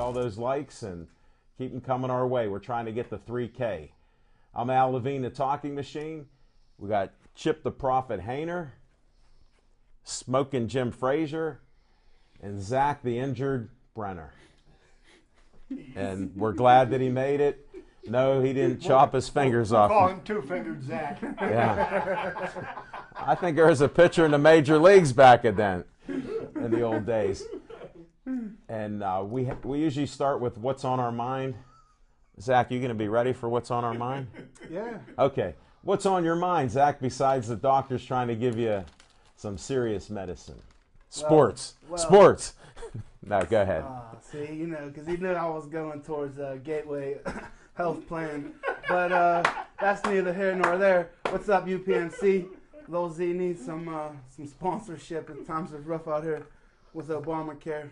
all those likes and keep them coming our way. We're trying to get the 3K. I'm Al Levine, the Talking Machine. We got Chip the Prophet Hayner, Smoking Jim Frazier, and Zach the Injured Brenner. And we're glad that he made it. No, he didn't chop his fingers off. Call him two-fingered Zach. Yeah. I think there was a pitcher in the major leagues back then, in the old days. And we usually start with what's on our mind. Zach, you going to be ready for what's on our mind? Yeah. Okay. What's on your mind, Zach, besides the doctors trying to give you some serious medicine? Sports. Sports. No, go ahead. See, because he knew I was going towards Gateway Health Plan. But that's neither here nor there. What's up, UPMC? Lil Z needs some sponsorship. At times it's rough out here with Obamacare.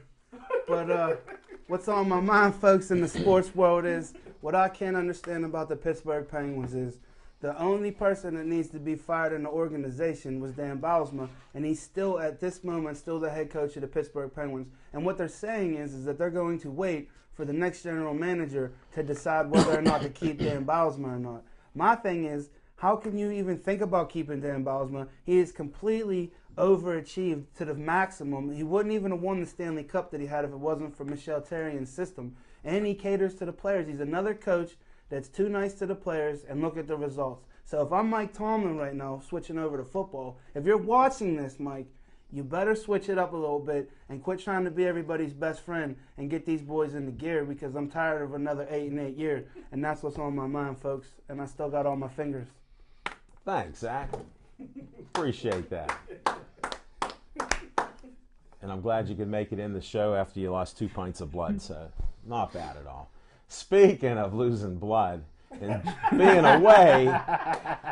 But what's on my mind, folks, in the sports world is what I can't understand about the Pittsburgh Penguins is the only person that needs to be fired in the organization was Dan Bylsma, and he's still, at this moment, still the head coach of the Pittsburgh Penguins. And what they're saying is that they're going to wait for the next general manager to decide whether or not to keep Dan Bylsma or not. My thing is, how can you even think about keeping Dan Bylsma? He is completely overachieved to the maximum. He wouldn't even have won the Stanley Cup that he had if it wasn't for Michel Therrien's system. And he caters to the players. He's another coach that's too nice to the players, and look at the results. So if I'm Mike Tomlin right now, switching over to football, if you're watching this, Mike, you better switch it up a little bit and quit trying to be everybody's best friend and get these boys into gear, because I'm tired of another 8-8 year, and that's what's on my mind, folks, and I still got all my fingers. Thanks, Zach. Appreciate that. And I'm glad you could make it in the show after you lost 2 pints of blood, so not bad at all. Speaking of losing blood and being away,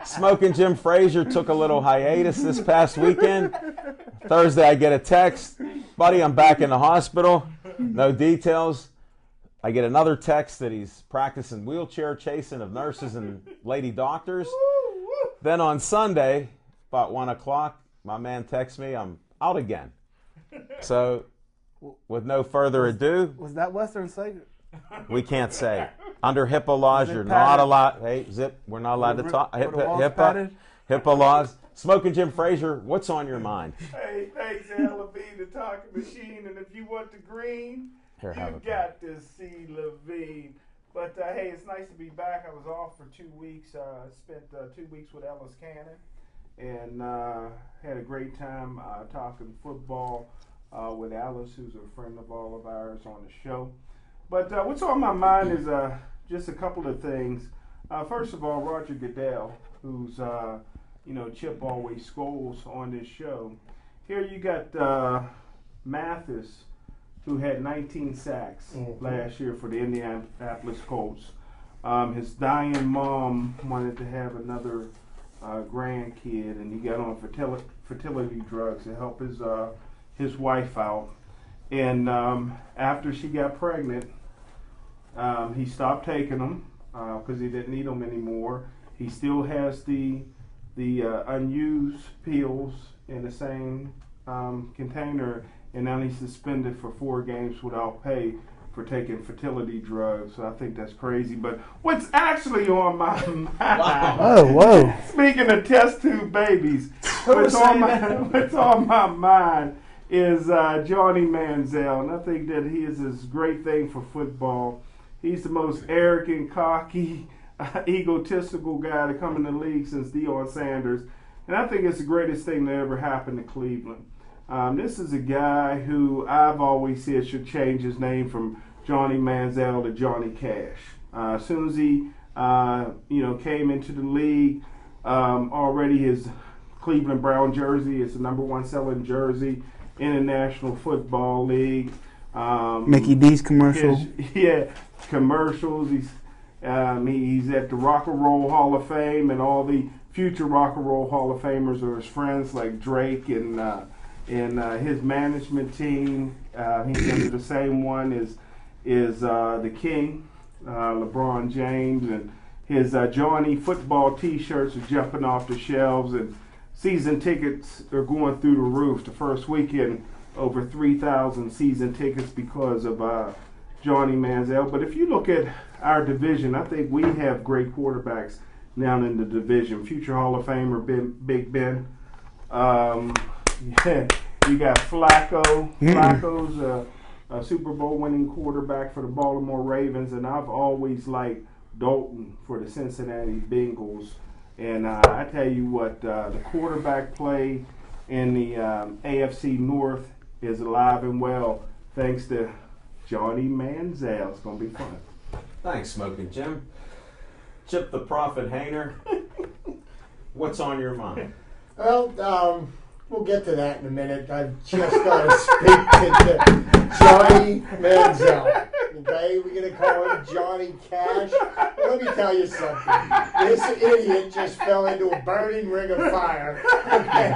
Smoking Jim Frazier took a little hiatus this past weekend. Thursday I get a text, buddy, I'm back in the hospital. No details. I get another text that he's practicing wheelchair chasing of nurses and lady doctors. Then on Sunday, about 1 o'clock, my man texts me, I'm out again. So, with no further ado. Was that Western Sager? We can't say. Under HIPAA laws, you're not allowed. Hey, Zip, we're not allowed to talk. HIPAA laws. Smoking Jim Frazier, what's on your mind? Hey, thanks, Al Levine, the Talking Machine. And if you want the green, you got to see Levine. But, hey, it's nice to be back. I was off for 2 weeks. Spent 2 weeks with Ellis Cannon and had a great time talking football with Alice, who's a friend of all of ours on the show. But what's on my mind is just a couple of things. First of all, Roger Goodell, who's, Chip always scolds on this show. Here you got Mathis, who had 19 sacks last year for the Indianapolis Colts. His dying mom wanted to have another grandkid, and he got on fertility drugs to help his wife out. And after she got pregnant, he stopped taking them because he didn't need them anymore. He still has the unused pills in the same container, and now he's suspended for 4 games without pay for taking fertility drugs. So I think that's crazy. But what's actually on my mind? Wow. Oh, whoa! Speaking of test tube babies, what's on my mind is Johnny Manziel, and I think that he is this great thing for football. He's the most arrogant, cocky, egotistical guy to come in the league since Deion Sanders, and I think it's the greatest thing that ever happened to Cleveland. This is a guy who I've always said should change his name from Johnny Manziel to Johnny Cash. As soon as he, came into the league, already his Cleveland Brown jersey is the #1 selling jersey in the National Football League. Mickey D's commercial. Commercials. He's at the Rock and Roll Hall of Fame, and all the future Rock and Roll Hall of Famers are his friends like Drake and his management team. He's under the same one as the King, LeBron James, and his Johnny football T-shirts are jumping off the shelves, and season tickets are going through the roof. The first weekend, over 3,000 season tickets because of Johnny Manziel. But if you look at our division, I think we have great quarterbacks now in the division. Future Hall of Famer Big Ben. Yeah, you got Flacco. Flacco's a Super Bowl winning quarterback for the Baltimore Ravens, and I've always liked Dalton for the Cincinnati Bengals. And I tell you what, the quarterback play in the AFC North is alive and well thanks to Johnny Manziel. It's going to be fun. Thanks, Smoking Jim. Chip the Prophet Hayner, what's on your mind? Well, we'll get to that in a minute. I've just got to speak to Johnny Manziel. Okay, we're going to call him Johnny Cash. Well, let me tell you something. This idiot just fell into a burning ring of fire. Okay.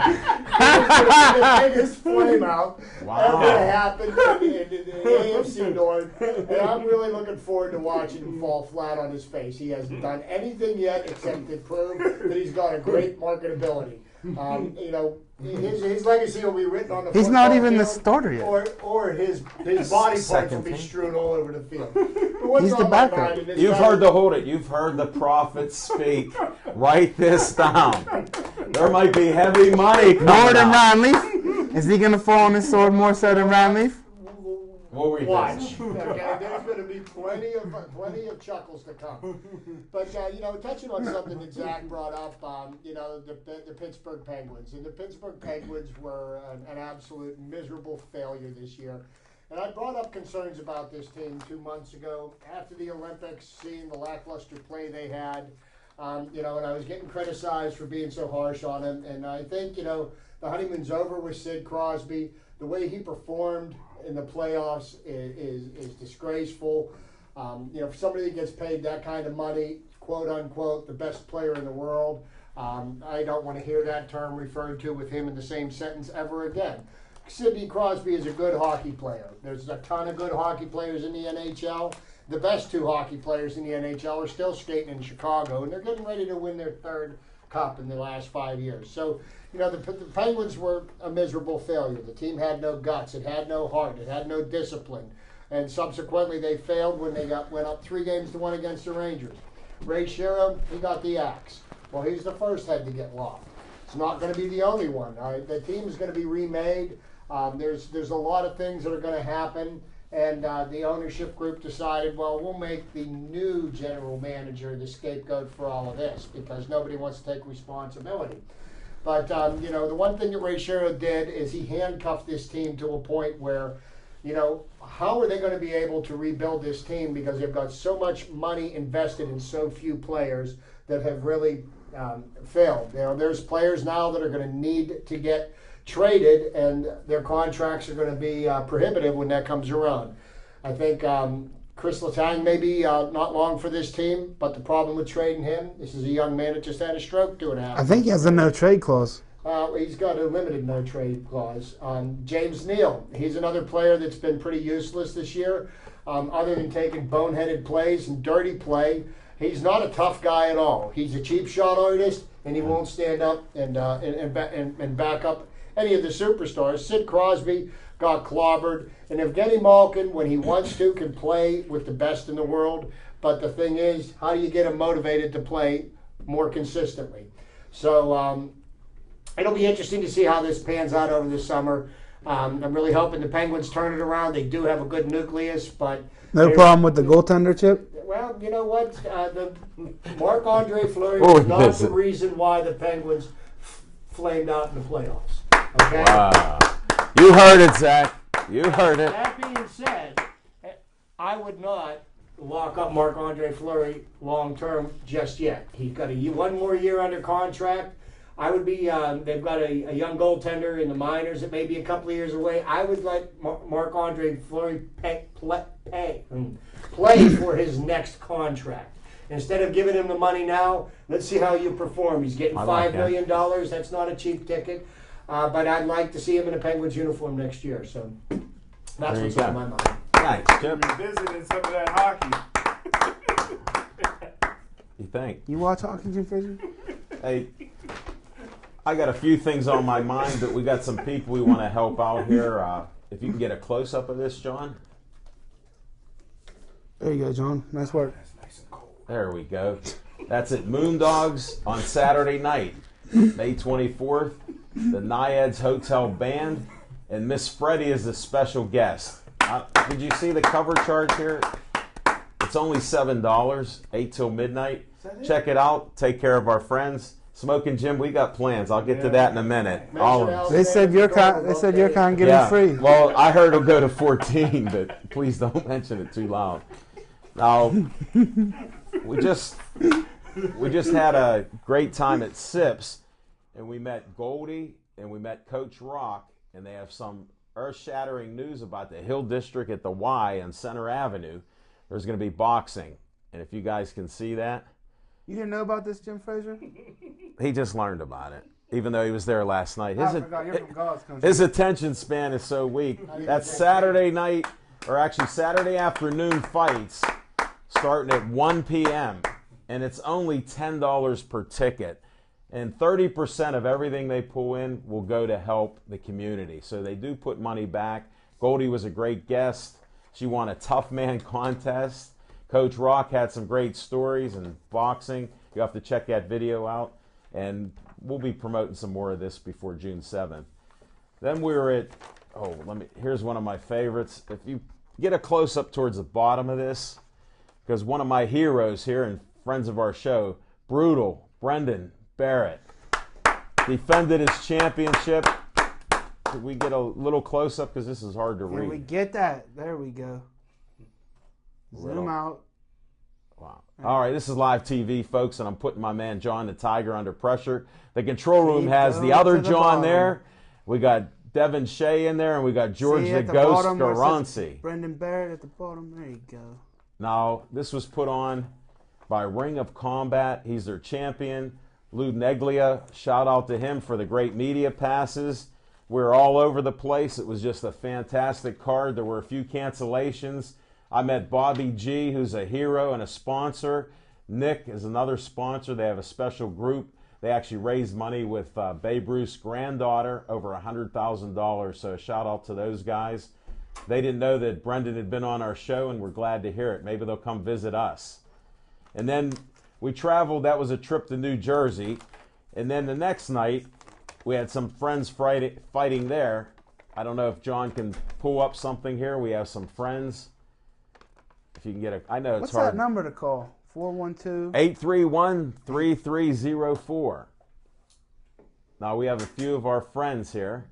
The biggest flame out ever happened in the AFC North. And I'm really looking forward to watching him fall flat on his face. He hasn't done anything yet except to prove that he's got a great marketability. You know, his legacy will be written on the He's not even field, the starter yet. Or his body parts will be strewn all over the field. He's the backup. You've heard You've heard the prophet speak. Write this down. There might be heavy money coming More than out. Ron Leaf? Is he going to fall on his sword more so than Ron Leaf? We'll revisit. Watch. Okay, there's going to be plenty of chuckles to come. But you know, touching on something that Zach brought up, you know, the Pittsburgh Penguins, and the Pittsburgh Penguins were an absolute miserable failure this year. And I brought up concerns about this team 2 months ago after the Olympics, seeing the lackluster play they had. You know, and I was getting criticized for being so harsh on him. And I think, you know, the honeymoon's over with Sid Crosby. The way he performed in the playoffs is disgraceful. You know, for somebody that gets paid that kind of money, quote unquote, the best player in the world, I don't want to hear that term referred to with him in the same sentence ever again. Sidney Crosby is a good hockey player. There's a ton of good hockey players in the NHL. The best two hockey players in the NHL are still skating in Chicago, and they're getting ready to win their third cup in the last 5 years. So, you know, the Penguins were a miserable failure. The team had no guts. It had no heart. It had no discipline. And subsequently, they failed when they went up 3-1 against the Rangers. Ray Shero, he got the axe. Well, he's the first head to get lopped. It's not going to be the only one. The team is going to be remade. There's a lot of things that are going to happen. And the ownership group decided, well, we'll make the new general manager the scapegoat for all of this because nobody wants to take responsibility. But, you know, the one thing that Ray Shero did is he handcuffed this team to a point where, you know, how are they going to be able to rebuild this team because they've got so much money invested in so few players that have really failed. You know, there's players now that are going to need to get traded, and their contracts are going to be prohibitive when that comes around. I think Chris Letang may be not long for this team, but the problem with trading him, this is a young man that just had a stroke 2.5 years. I think he has a no-trade clause. He's got a limited no-trade clause. James Neal, he's another player that's been pretty useless this year. Other than taking boneheaded plays and dirty play, he's not a tough guy at all. He's a cheap shot artist, and he won't stand up and back up any of the superstars. Sid Crosby got clobbered, and Evgeny Malkin, when he wants to, can play with the best in the world. But the thing is, how do you get him motivated to play more consistently? So it'll be interesting to see how this pans out over the summer. I'm really hoping the Penguins turn it around. They do have a good nucleus, but no problem with the goaltender, Chip? Well, you know what? The Marc-Andre Fleury was not the reason why the Penguins flamed out in the playoffs. Okay? Wow. You heard it, Zach. You heard it. That being said, I would not lock up Marc-Andre Fleury long term just yet. He's got one more year under contract. I would be. They've got a young goaltender in the minors that may be a couple of years away. I would let Marc-Andre Fleury play for his next contract. Instead of giving him the money now, let's see how you perform. He's getting $5 million. That's not a cheap ticket. But I'd like to see him in a Penguins uniform next year. So that's what's on my mind. Thanks, Chip. Revisiting some of that hockey. You think? You watch hockey, Jim Frazier? Hey, I got a few things on my mind, but we got some people we want to help out here. If you can get a close-up of this, John. There you go, John. Nice work. That's nice and cold. There we go. That's at Moondogs on Saturday night, May 24th. The Naiads Hotel Band, and Miss Freddie is the special guest. Did you see the cover charge here? It's only $7, 8 till midnight. Check it out. Take care of our friends. Smoking Jim, we got plans. I'll get to that in a minute. They said your kind getting free. Well, I heard it'll go to 14, but please don't mention it too loud. Now, we just had a great time at Sips, and we met Goldie and we met Coach Rock, and they have some earth-shattering news about the Hill District at the Y on Center Avenue. There's going to be boxing, and if you guys can see that. You didn't know about this, Jim Frazier? He just learned about it, even though he was there last night. I forgot you're from God's country. His attention span is so weak. That's Saturday night, or actually Saturday afternoon fights starting at 1 p.m., and it's only $10 per ticket. And 30% of everything they pull in will go to help the community. So they do put money back. Goldie was a great guest. She won a Tough Man contest. Coach Rock had some great stories in boxing. You have to check that video out. And we'll be promoting some more of this before June 7th. Then we were at, here's one of my favorites. If you get a close-up towards the bottom of this, because one of my heroes here and friends of our show, Brutal, Brendan Barrett, defended his championship. Could we get a little close-up, because this is hard to read? Can we get that? There we go. Zoom out. Wow. All right, this is live TV, folks, and I'm putting my man John the Tiger under pressure. The control room has the other John there. We got Devin Shea in there, and we got George the Ghost Garanci. Brendan Barrett at the bottom. There you go. Now, this was put on by Ring of Combat. He's their champion. Lou Neglia, shout out to him for the great media passes. We're all over the place. It was just a fantastic card. There were a few cancellations. I met Bobby G, who's a hero and a sponsor. Nick is another sponsor. They have a special group. They actually raised money with Babe Ruth's granddaughter, over $100,000. So shout out to those guys. They didn't know that Brendan had been on our show, and we're glad to hear it. Maybe they'll come visit us. And then we traveled. That was a trip to New Jersey. And then the next night, we had some friends fighting there. I don't know if John can pull up something here. We have some friends. If you can get I know it's hard. What's that number to call? 412? 831-3304. Now we have a few of our friends here.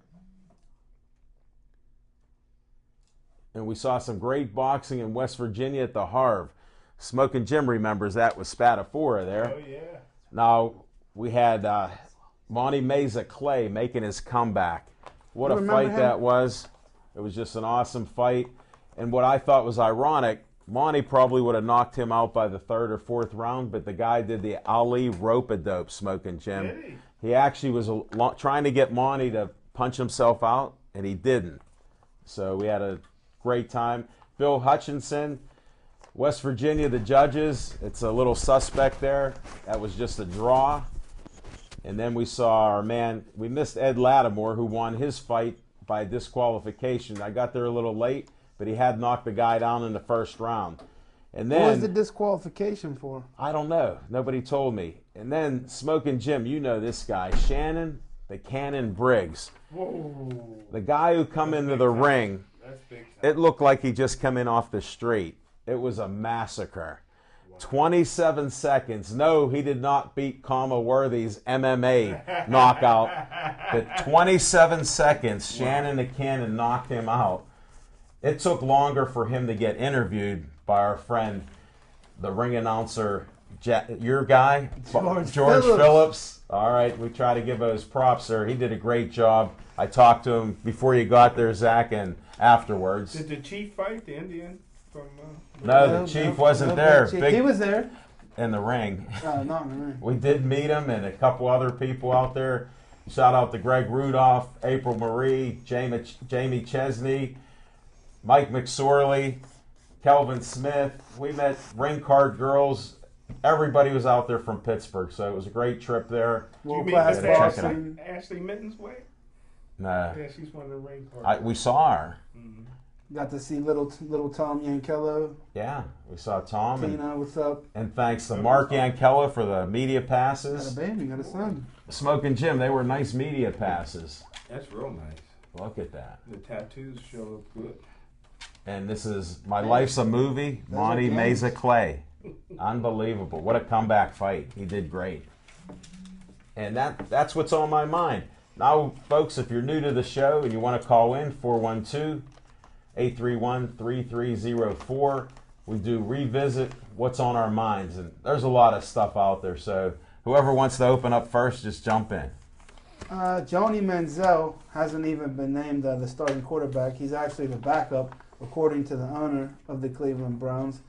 And we saw some great boxing in West Virginia at the Harv. Smoking Jim remembers that with Spadafora there. Oh, yeah. Now, we had Monty Meza Clay making his comeback. What a fight that was. It was just an awesome fight. And what I thought was ironic, Monty probably would have knocked him out by the third or fourth round, but the guy did the Ali rope-a-dope, Smoking Jim. Really? He actually was trying to get Monty to punch himself out, and he didn't. So we had a great time. Bill Hutchinson, West Virginia, the judges, it's a little suspect there. That was just a draw. And then we saw our man, we missed Ed Lattimore, who won his fight by disqualification. I got there a little late, but he had knocked the guy down in the first round. And then, what was the disqualification for? I don't know. Nobody told me. And then Smoking Jim, you know this guy, Shannon the Cannon Briggs. Whoa. The guy who come into the ring, That's big time. it looked like he just come in off the street. It was a massacre. Wow. 27 seconds. No, he did not beat Kama Worthy's MMA knockout. But 27 seconds, Shannon the Cannon knocked him out. It took longer for him to get interviewed by our friend, the ring announcer, your guy, George Phillips. All right, we try to give those props, sir. He did a great job. I talked to him before you got there, Zach, and afterwards. Did the Chief fight, the Indian? No, the Chief wasn't there. He was there. In the ring. Not in the ring. We did meet him and a couple other people out there. Shout out to Greg Rudolph, April Marie, Jamie Chesney, Mike McSorley, Kelvin Smith. We met ring card girls. Everybody was out there from Pittsburgh, so it was a great trip there. World class boxing. Ashley Mittens way? Nah. Yeah, she's one of the ring cards. We saw her. Mm-hmm. Got to see little Tom Yankello. Yeah, we saw Tom. Tina, what's up? And thanks to Mark Yankello for the media Got passes. a baby, got a son. Smoking Jim, they were nice media passes. That's real nice. Look at that. The tattoos show up good. And this is My Life's a Movie, Monty Meza Clay. Unbelievable. What a comeback fight. He did great. And that's what's on my mind. Now, folks, if you're new to the show and you want to call in, 412-831-3304. We do revisit what's on our minds. And there's a lot of stuff out there. So whoever wants to open up first, just jump in. Johnny Manziel hasn't even been named the starting quarterback. He's actually the backup, according to the owner of the Cleveland Browns.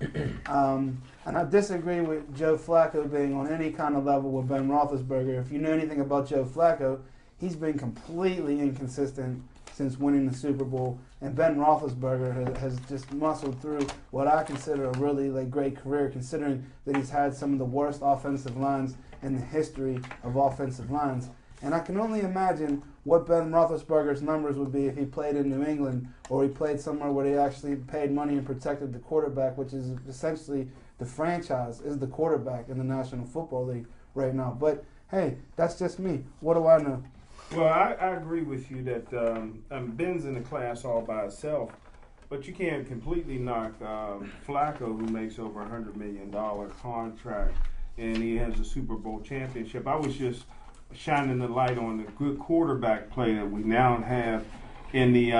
And I disagree with Joe Flacco being on any kind of level with Ben Roethlisberger. If you know anything about Joe Flacco, he's been completely inconsistent since winning the Super Bowl. And Ben Roethlisberger has just muscled through what I consider a really great career, considering that he's had some of the worst offensive lines in the history of offensive lines. And I can only imagine what Ben Roethlisberger's numbers would be if he played in New England or he played somewhere where they actually paid money and protected the quarterback, which is essentially the franchise is the quarterback in the National Football League right now. But, hey, that's just me. What do I know? Well, I agree with you that Ben's in the class all by himself, but you can't completely knock Flacco, who makes over $100 million contract, and he has a Super Bowl championship. I was just shining the light on the good quarterback play that we now have in the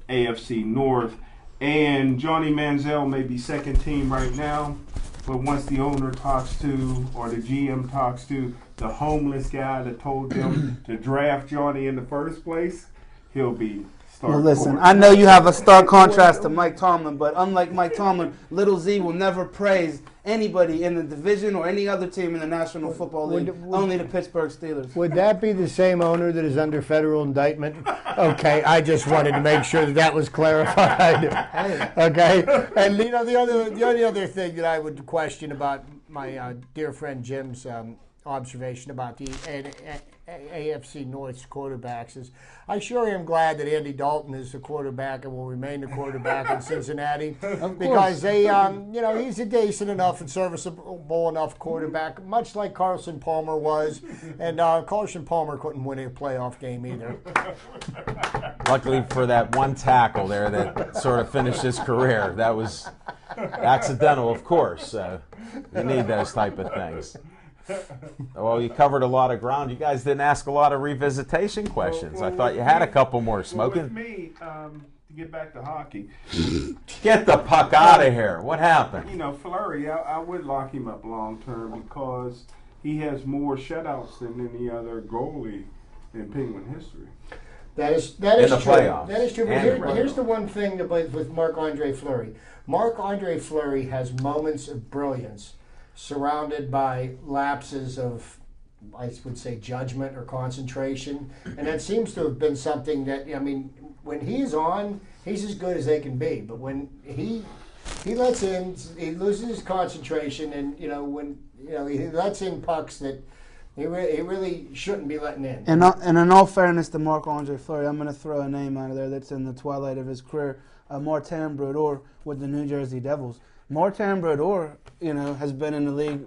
AFC North. And Johnny Manziel may be second team right now, but once the owner talks to, or the GM talks to, the homeless guy that told them to draft Johnny in the first place, he'll be starting. Well, listen, I know you have a stark contrast to Mike Tomlin, but unlike Mike Tomlin, Little Z will never praise anybody in the division or any other team in the National Football League, only the Pittsburgh Steelers. Would that be the same owner that is under federal indictment? Okay, I just wanted to make sure that was clarified. Okay, and the only other thing that I would question about my dear friend Jim's observation about the AFC North's quarterbacks is I sure am glad that Andy Dalton is the quarterback and will remain the quarterback in Cincinnati because they, he's a decent enough and serviceable enough quarterback, much like Carson Palmer was, and Carson Palmer couldn't win a playoff game either. Luckily for that one tackle there that sort of finished his career. That was accidental, of course. So you need those type of things. Well, you covered a lot of ground. You guys didn't ask a lot of revisitation questions. I thought you had a couple more. Smoking? With me, to get back to hockey. Get the puck out of here. What happened? Fleury, I would lock him up long term because he has more shutouts than any other goalie in Penguin history. That is in the true. Playoffs. That is true. But here's the one thing with Marc-Andre Fleury. Marc-Andre Fleury has moments of brilliance surrounded by lapses of, I would say, judgment or concentration. And that seems to have been something that, when he's on, he's as good as they can be. But when he lets in, he loses his concentration, and, when he lets in pucks that he really shouldn't be letting in. And in all fairness to Marc-Andre Fleury, I'm going to throw a name out of there that's in the twilight of his career, Martin Brodeur with the New Jersey Devils. Martin Brodeur, has been in the league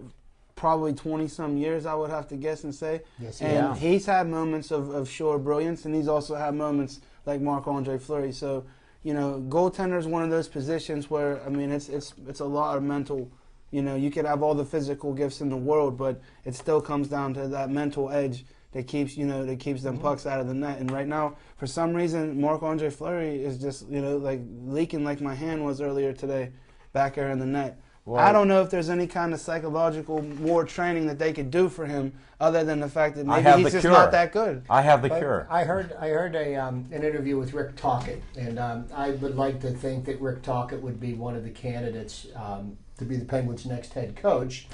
probably 20-some years, I would have to guess and say. Yes, and he's had moments of sure brilliance, and he's also had moments like Marc-Andre Fleury. So, goaltender is one of those positions where, it's a lot of mental. You could have all the physical gifts in the world, but it still comes down to that mental edge that keeps them pucks out of the net. And right now, for some reason, Marc-Andre Fleury is just, leaking like my hand was earlier today back there in the net. Well, I don't know if there's any kind of psychological more training that they could do for him other than the fact that maybe he's just not that good. I have the cure. I heard an interview with Rick Tocchet, and I would like to think that Rick Tocchet would be one of the candidates to be the Penguins' next head coach.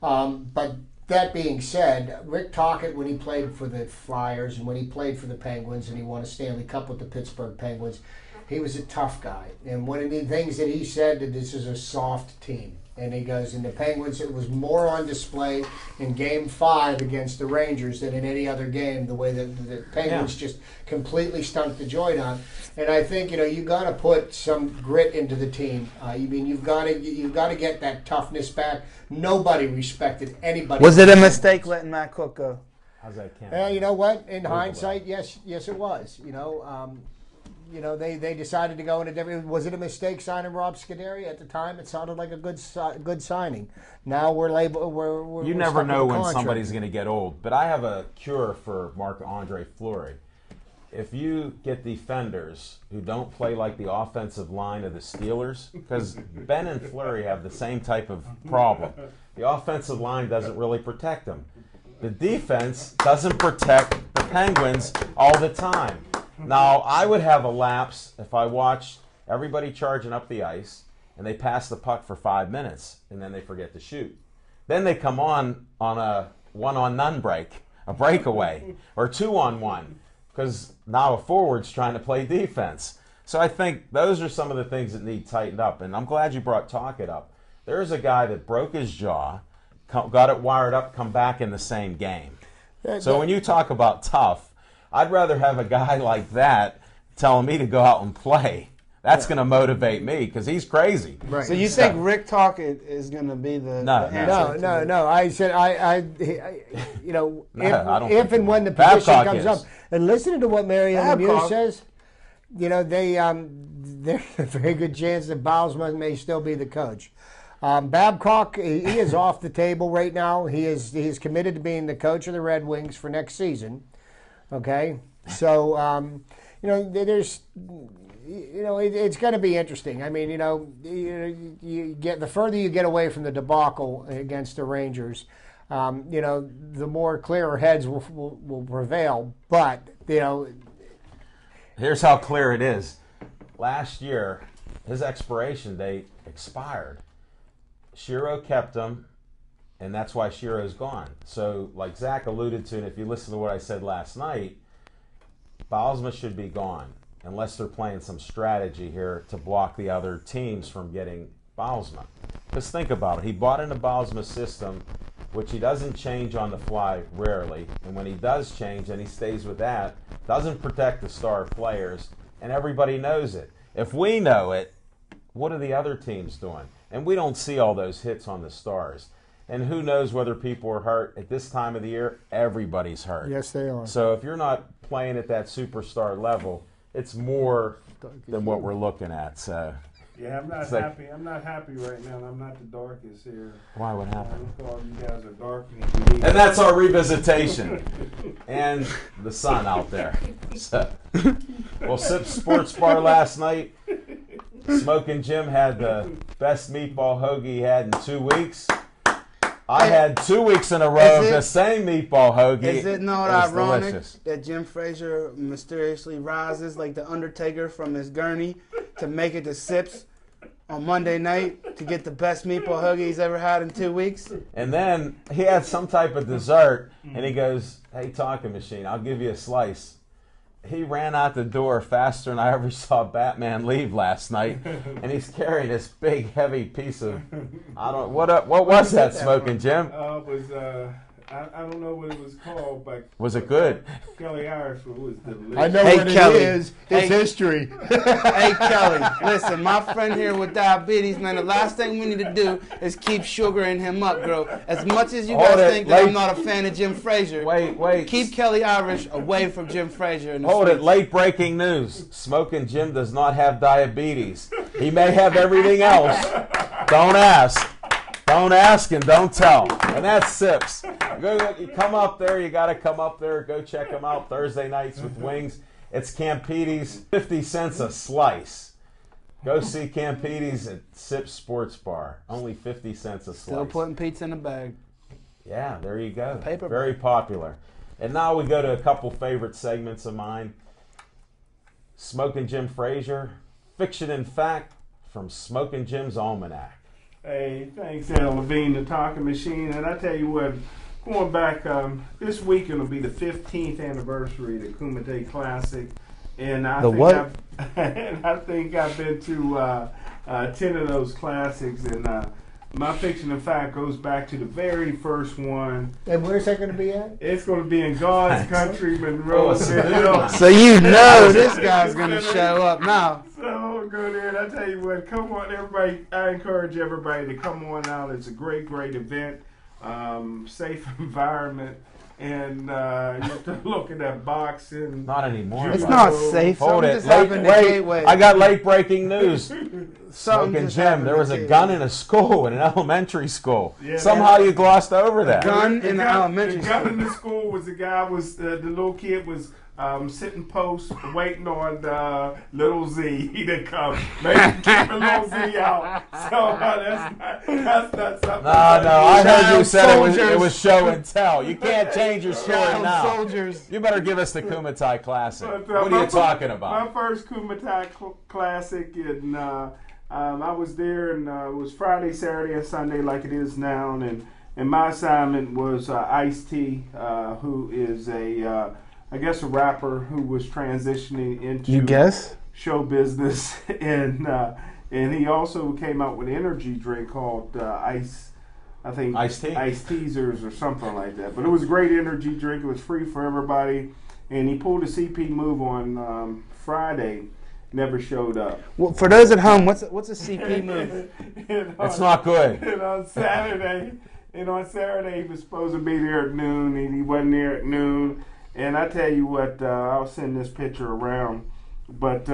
But that being said, Rick Tocchet, when he played for the Flyers and when he played for the Penguins and he won a Stanley Cup with the Pittsburgh Penguins, he was a tough guy. And one of the things that he said that this is a soft team. And he goes, and the Penguins, it was more on display in Game 5 against the Rangers than in any other game, the way that the Penguins just completely stunk the joint on. And I think, you got to put some grit into the team. You've got to get that toughness back. Nobody respected anybody. Was it a mistake letting Matt Cook go? How's that count? You know what? In hindsight, yes, it was. They decided to go in a different. Was it a mistake signing Rob Scuderi at the time? It sounded like a good signing. Now we're labeled. You never know when somebody's going to get old. But I have a cure for Marc-Andre Fleury. If you get defenders who don't play like the offensive line of the Steelers, because Ben and Fleury have the same type of problem. The offensive line doesn't really protect them. The defense doesn't protect the Penguins all the time. Now, I would have a lapse if I watched everybody charging up the ice and they pass the puck for 5 minutes and then they forget to shoot. Then they come on a one-on-none break, a breakaway, or 2-on-1, because now a forward's trying to play defense. So I think those are some of the things that need tightened up. And I'm glad you brought Tocchet up. There's a guy that broke his jaw, got it wired up, come back in the same game. So when you talk about tough, I'd rather have a guy like that telling me to go out and play. That's going to motivate me because he's crazy. Right. So you think Rick Tocchet is going to be the answer? No. I said don't if and when the position comes up, and listening to what Mariano Lemieux says, there's a very good chance that Bylsma may still be the coach. Babcock, he is off the table right now. He's committed to being the coach of the Red Wings for next season. Okay, so there's, it's going to be interesting. I mean, you get the further you get away from the debacle against the Rangers, the more clearer heads will prevail. But here's how clear it is. Last year, his expiration date expired. Shiro kept him. And that's why Shiro's gone. So, like Zach alluded to, and if you listen to what I said last night, Bylsma should be gone unless they're playing some strategy here to block the other teams from getting Bylsma. Just think about it. He bought into Bylsma's system, which he doesn't change on the fly rarely. And when he does change, and he stays with that, doesn't protect the star players, and everybody knows it. If we know it, what are the other teams doing? And we don't see all those hits on the stars. And who knows whether people are hurt at this time of the year? Everybody's hurt. Yes, they are. So if you're not playing at that superstar level, it's more than what we're looking at. So yeah, I'm not happy. I'm not happy right now. I'm not the darkest here. Why? What happened? All you guys are dark. And that's our revisitation and the sun out there. So, well, Sip Sports Bar last night. Smoking Jim had the best meatball hoagie he had in 2 weeks. I had 2 weeks in a row of the same meatball hoagie. Is it not ironic delicious that Jim Frazier mysteriously rises like the Undertaker from his gurney to make it to Sips on Monday night to get the best meatball hoagie he's ever had in 2 weeks? And then he had some type of dessert, and he goes, "Hey, talking machine, I'll give you a slice." He ran out the door faster than I ever saw Batman leave last night, and he's carrying this big, heavy piece of what was that, Smoking Jim? It was I don't know what it was called, but was it good? Kelly Irish was delicious. I know what Kelly. It is. It's history. Hey, Kelly, listen, my friend here with diabetes, man, the last thing we need to do is keep sugaring him up, girl. As much as you guys think that I'm not a fan of Jim Frazier, wait. Keep Kelly Irish away from Jim Frazier. Hold it. Late breaking news. Smoking Jim does not have diabetes. He may have everything else. Don't ask. Don't ask and don't tell. And that's Sips. You come up there. You got to come up there. Go check them out Thursday nights with wings. It's Campides, 50 cents a slice. Go see Campides at Sips Sports Bar. Only 50 cents a slice. Still putting pizza in the bag. Yeah, there you go. Paper Very popular. And now we go to a couple favorite segments of mine. Smoking Jim Frazier, Fiction and Fact from Smoking Jim's Almanac. Hey, thanks, Al Levine, the talking machine. And I tell you what, going back, this weekend will be the 15th anniversary of the Kumite Classic. And I think I've been to 10 of those classics. And my fiction and fact goes back to the very first one. And where's that going to be at? It's going to be in God's country, Monroe. So you know this guy's going to show up now. So go there, and I tell you what, come on, everybody. I encourage everybody to come on out. It's a great, great event. Safe environment. And you have to look at that boxing. Not anymore. It's not safe. Hold it. Just happened to Gateway. I got late breaking news. Smoking just Jim, happened there to was a Gateway. gun in a school, in an elementary school. Yeah, Somehow you glossed over that. Gun in the elementary The gun school. in the school was the guy was the little kid was sitting post waiting on little Z to come. Maybe keeping little Z out. So that's not something. No, I heard you said it soldiers. was show and tell. You can't change your story Child now. soldiers. You better give us the Kumatai Classic. But, What are my you talking about? My first Kumatai Classic, and I was there, and it was Friday, Saturday, and Sunday like it is now. And my assignment was Ice-T, who is I guess a rapper who was transitioning into show business, and he also came out with an energy drink called Ice. I think Ice-T? Ice Teasers or something like that. But it was a great energy drink. It was free for everybody. And he pulled a CP move on Friday. Never showed up. Well, for those at home, what's a CP move? It's not good. And on Saturday he was supposed to be there at noon, and he wasn't there at noon. And I tell you what, I'll send this picture around. But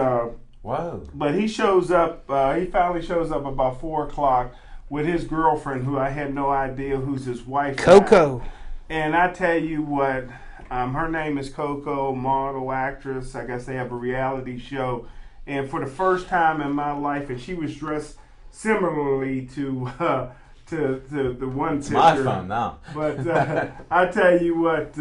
Whoa. But he shows up. He finally shows up about 4:00 with his girlfriend, who I had no idea who's his wife. Coco. And I tell you what, her name is Coco, model, actress. I guess they have a reality show. And for the first time in my life, and she was dressed similarly to the one It's picture. my phone now. But I tell you what,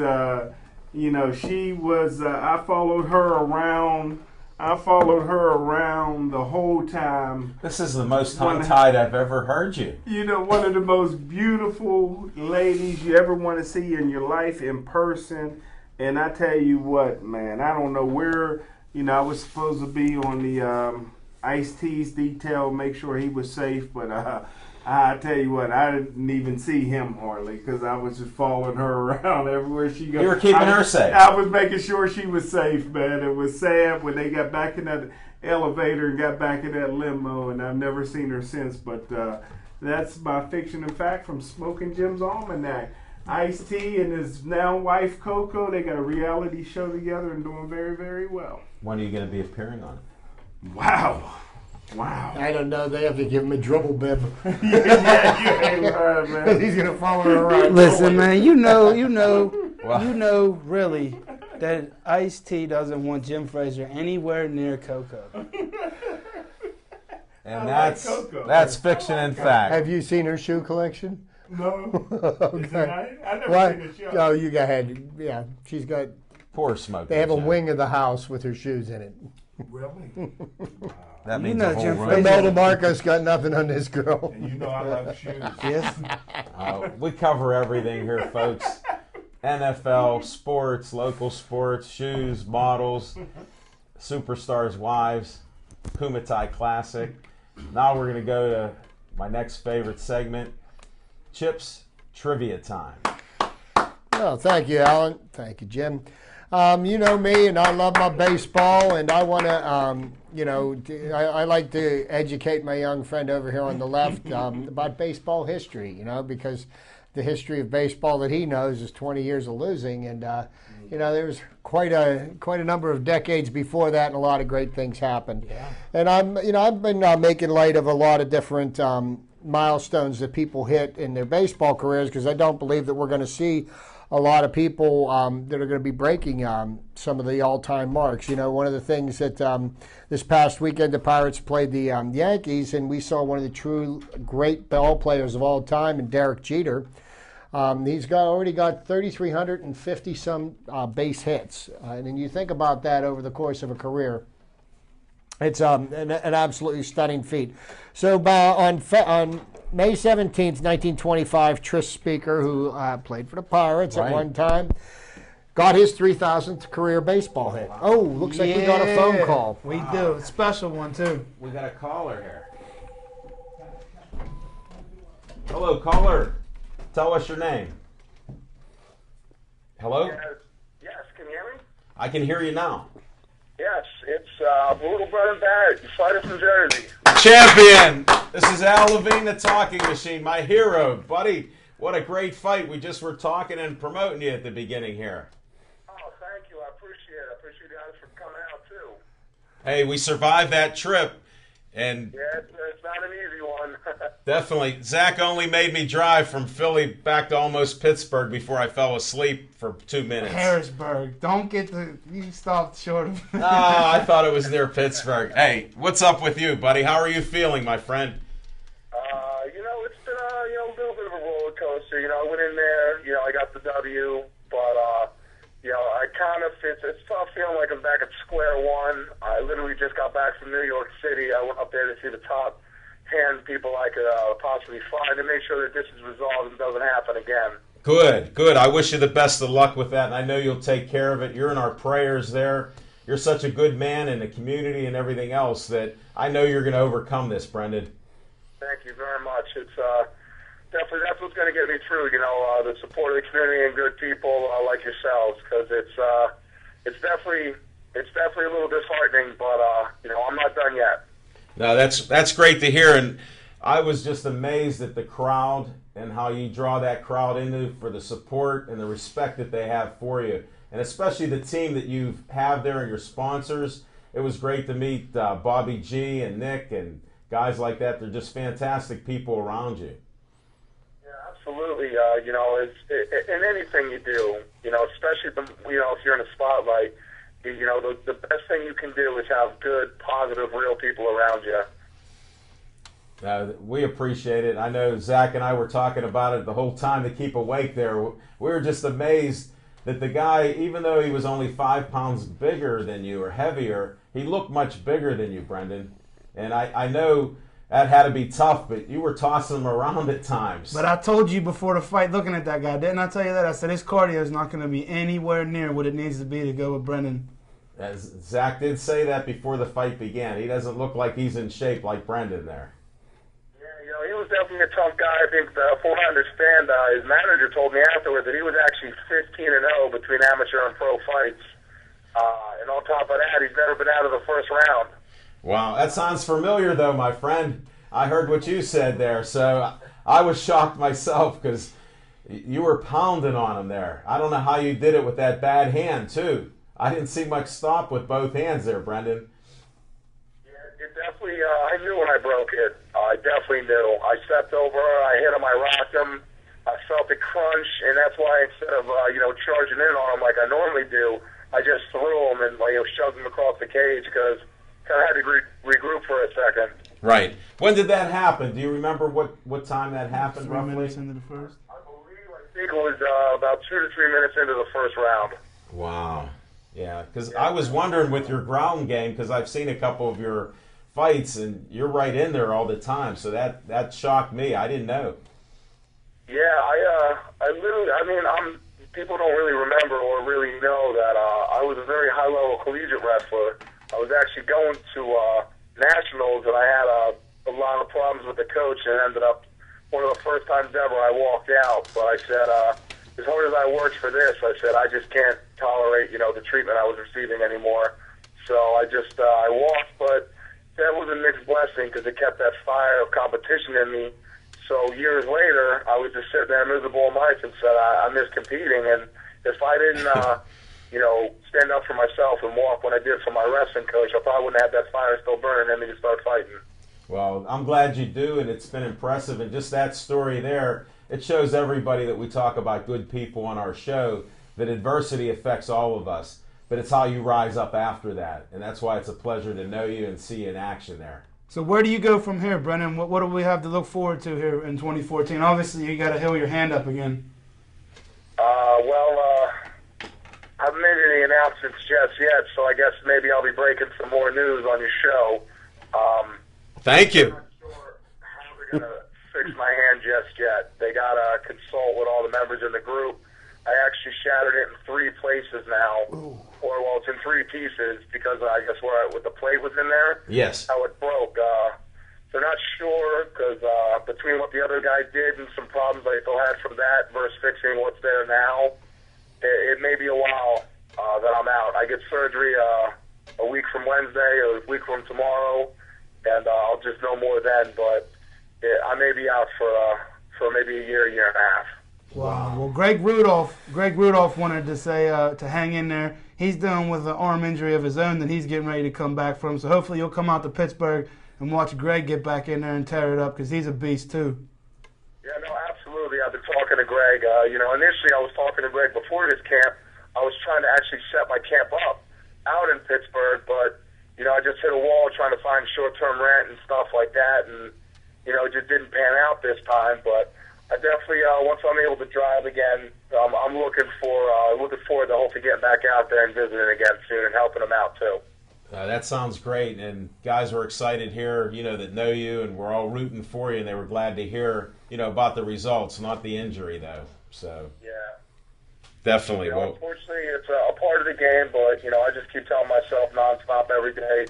she was. I followed her around. The whole time. This is the most tongue-tied I've ever heard you. One of the most beautiful ladies you ever want to see in your life in person. And I tell you what, man, I don't know where, I was supposed to be on the Ice-T's detail, make sure he was safe. But I tell you what, I didn't even see him hardly because I was just following her around everywhere she goes. You were keeping her safe. I was making sure she was safe, man. It was sad when they got back in that elevator and got back in that limo, and I've never seen her since. But that's my fiction and fact from Smoking Jim's Almanac. Ice-T and his now wife Coco, they got a reality show together and doing very, very well. When are you going to be appearing on it? Wow. I don't know. They have to give him a dribble bib. Yeah, you ain't lying, man. He's gonna follow her around. Listen, man, you know, really, that Ice-T doesn't want Jim Frazier anywhere near Coco. And I like Coco. that's fiction and fact. Have you seen her shoe collection? No. Okay. Is it nice? I never What? seen the show. Oh, you go ahead. Yeah, she's got. Poor Smoking They have a Jim. wing of the house with her shoes in it. Really? That You means know a whole Jim room. Frazier. Imelda Marcos got nothing on this girl. And you know I love shoes. Yes. We cover everything here, folks. NFL, sports, local sports, shoes, models, superstars' wives, Kumatai Classic. Now we're going to go to my next favorite segment, Chip's Trivia Time. Well, thank you, Alan. Thank you, Jim. You know me, and I love my baseball, and I want to, I like to educate my young friend over here on the left about baseball history, because the history of baseball that he knows is 20 years of losing, and, there was quite a number of decades before that, and a lot of great things happened. Yeah. And I've been making light of a lot of different milestones that people hit in their baseball careers, because I don't believe that we're going to see a lot of people that are going to be breaking some of the all-time marks. One of the things that this past weekend the Pirates played the Yankees, and we saw one of the true great ball players of all time, and Derek Jeter. He's already got 3,350 some base hits, and then you think about that over the course of a career. It's an absolutely stunning feat. So on May 17th, 1925, Tris Speaker, who played for the Pirates at one time, got his 3,000th career baseball hit. Oh, looks like we got a phone call. We do. A special one, too. We got a caller here. Hello, caller. Tell us your name. Hello? Yes, can you hear me? I can hear you now. Yes, it's Brutal Brennan Barrett, the fighter from Jersey. Champion! This is Al Levine, the talking machine, my hero. Buddy, what a great fight. We just were talking and promoting you at the beginning here. Oh, thank you. I appreciate it. I appreciate you guys for coming out, too. Hey, we survived that trip. And yeah, it's not an easy one. Definitely. Zach only made me drive from Philly back to almost Pittsburgh before I fell asleep for 2 minutes. Harrisburg. Don't get you stopped short of. I thought it was near Pittsburgh. Hey, what's up with you, buddy? How are you feeling, my friend? It's been a little bit of a roller coaster. I went in there, I got the W, but I kind of it's tough feeling like I'm back at square one. I literally just got back from New York City. I went up there to see the top hand people I could possibly find to make sure that this is resolved and doesn't happen again. Good. I wish you the best of luck with that, and I know you'll take care of it. You're in our prayers there. You're such a good man in the community and everything else that I know you're going to overcome this, Brendan. Thank you very much. It's definitely that's what's going to get me through. The support of the community and good people like yourselves, because it's definitely a little disheartening, but I'm not done yet. No, that's great to hear, and I was just amazed at the crowd and how you draw that crowd into for the support and the respect that they have for you, and especially the team that you have there and your sponsors. It was great to meet Bobby G and Nick and guys like that. They're just fantastic people around you. Yeah, absolutely. It's in anything you do, especially if you're in a spotlight. The best thing you can do is have good, positive, real people around you. We appreciate it. I know Zach and I were talking about it the whole time to keep awake there. We were just amazed that the guy, even though he was only 5 pounds bigger than you or heavier, he looked much bigger than you, Brendan. And I know that had to be tough, but you were tossing him around at times. But I told you before the fight, looking at that guy, didn't I tell you that? I said his cardio is not going to be anywhere near what it needs to be to go with Brendan. As Zach did say that before the fight began. He doesn't look like he's in shape like Brendan there. Yeah, he was definitely a tough guy. I think, from what I understand, his manager told me afterwards that he was actually 15-0 between amateur and pro fights. And on top of that, he's never been out of the first round. Wow, that sounds familiar, though, my friend. I heard what you said there, so I was shocked myself because you were pounding on him there. I don't know how you did it with that bad hand, too. I didn't see much stop with both hands there, Brendan. Yeah, it definitely, I knew when I broke it. I definitely knew. I stepped over, I hit him, I rocked him. I felt the crunch, and that's why instead of, charging in on him like I normally do, I just threw him and, shoved him across the cage because kind of had to regroup for a second. Right. When did that happen? Do you remember what time that happened, 3 roughly? minutes into the first? I think it was about 2 to 3 minutes into the first round. Wow. Yeah, because I was wondering with your ground game, because I've seen a couple of your fights, and you're right in there all the time, so that shocked me. I didn't know. Yeah, I literally, people don't really remember or really know that I was a very high-level collegiate wrestler. I was actually going to nationals, and I had a lot of problems with the coach, and ended up one of the first times ever I walked out. But I said, as hard as I worked for this, I said, I just can't tolerate, the treatment I was receiving anymore. So I walked, but that was a mixed blessing because it kept that fire of competition in me. So years later, I was just sitting there miserable in life and said, I miss competing. And if I didn't, stand up for myself and walk when I did for my wrestling coach, I probably wouldn't have that fire still burning in me to start fighting. Well, I'm glad you do, and it's been impressive. And just that story there, it shows everybody that we talk about good people on our show, that adversity affects all of us. But it's how you rise up after that. And that's why it's a pleasure to know you and see you in action there. So where do you go from here, Brendan? What do we have to look forward to here in 2014? Obviously, you got to hold your hand up again. I haven't made any announcements just yet, so I guess maybe I'll be breaking some more news on your show. Thank you. I'm not sure how they're going to fix my hand just yet. They got to consult with all the members in the group. I actually shattered it in 3 places now. Ooh. It's in 3 pieces because I guess where the plate was in there. Yes. How it broke. They're not sure because between what the other guy did and some problems they still had from that versus fixing what's there now, it may be a while that I'm out. I get surgery a week from Wednesday or a week from tomorrow, and I'll just know more then. But I may be out for maybe a year and a half. Wow. Well, Greg Rudolph wanted to say to hang in there. He's dealing with an arm injury of his own that he's getting ready to come back from. So hopefully you'll come out to Pittsburgh and watch Greg get back in there and tear it up because he's a beast too. Yeah, no, absolutely. I've been talking to Greg. Initially I was talking to Greg before this camp. I was trying to actually set my camp up out in Pittsburgh, but, I just hit a wall trying to find short-term rent and stuff like that, and, it just didn't pan out this time. But I definitely, once I'm able to drive again, I'm looking forward to hopefully getting back out there and visiting again soon and helping them out too. That sounds great, and guys were excited here, that know you, and we're all rooting for you, and they were glad to hear, about the results, not the injury, though. So yeah, definitely. Well, unfortunately, it's a part of the game, but I just keep telling myself nonstop every day,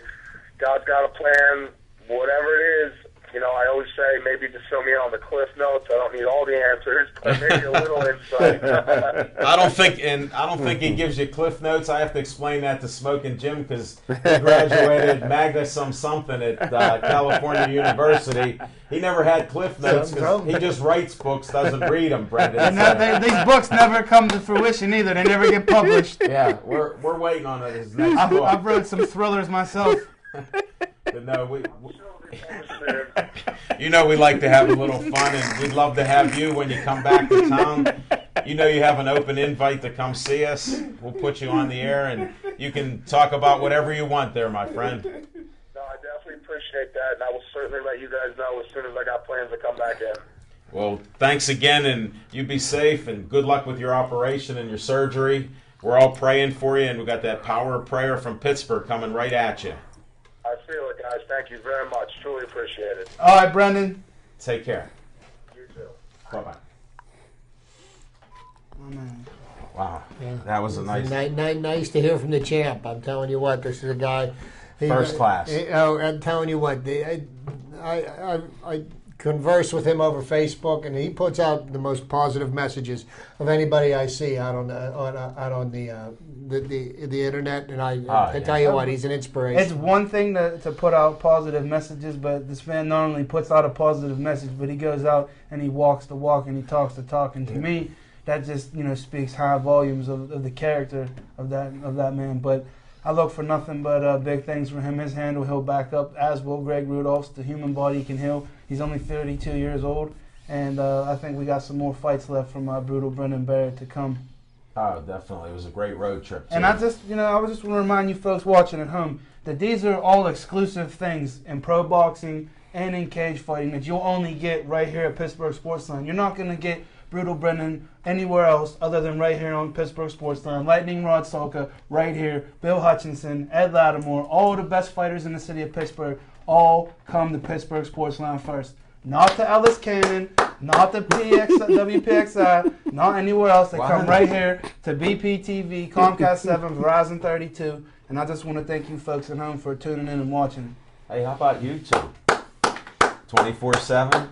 God's got a plan, whatever it is. I always say maybe just fill me in on the cliff notes. I don't need all the answers, but maybe a little insight. I don't think he gives you cliff notes. I have to explain that to Smoking Jim because he graduated magna cum something at California University. He never had cliff notes because he just writes books, doesn't read them, Brendan. And these books never come to fruition either. They never get published. Yeah, we're waiting on his next book. I've wrote some thrillers myself. But no, we like to have a little fun, and we'd love to have you when you come back to town. You have an open invite to come see us. We'll put you on the air, and you can talk about whatever you want there, my friend. No, I definitely appreciate that, and I will certainly let you guys know as soon as I got plans to come back in. Well, thanks again, and you be safe, and good luck with your operation and your surgery. We're all praying for you, and we got that power of prayer from Pittsburgh coming right at you. I feel it, guys. Thank you very much. Truly appreciate it. All right, Brendan. Take care. You too. Bye-bye. Oh, man. Wow. Yeah. That was a nice... Nice to hear from the champ. I'm telling you what, this is a guy... First class. I'm telling you what, I converse with him over Facebook, and he puts out the most positive messages of anybody I see out on the internet, and I tell you what, he's an inspiration. It's one thing to put out positive messages, but this man not only puts out a positive message, but he goes out and he walks the walk and he talks the talk, and to me, that just speaks high volumes of the character of that man. But I look for nothing but big things from him. His hand will heal back up, as will Greg Rudolph's. The human body can heal. He's only 32 years old, and I think we got some more fights left from Brutal Brendan Barrett to come. Oh, definitely. It was a great road trip, too. And I just want to remind you folks watching at home that these are all exclusive things in pro boxing and in cage fighting that you'll only get right here at Pittsburgh Sportsline. You're not going to get Brutal Brendan anywhere else other than right here on Pittsburgh Sportsline. Lightning Rod Solka right here. Bill Hutchinson, Ed Lattimore, all the best fighters in the city of Pittsburgh all come to Pittsburgh Sportsline first. Not to Ellis Cannon, not to WPXI, not anywhere else. They come right here to BPTV, Comcast 7, Verizon 32. And I just want to thank you folks at home for tuning in and watching. Hey, how about YouTube? 24/7?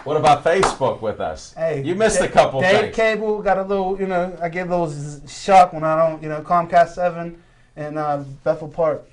What about Facebook with us? Hey, you missed a couple Dave things. Cable got a little, I get a little shock when I don't, Comcast 7 and Bethel Park.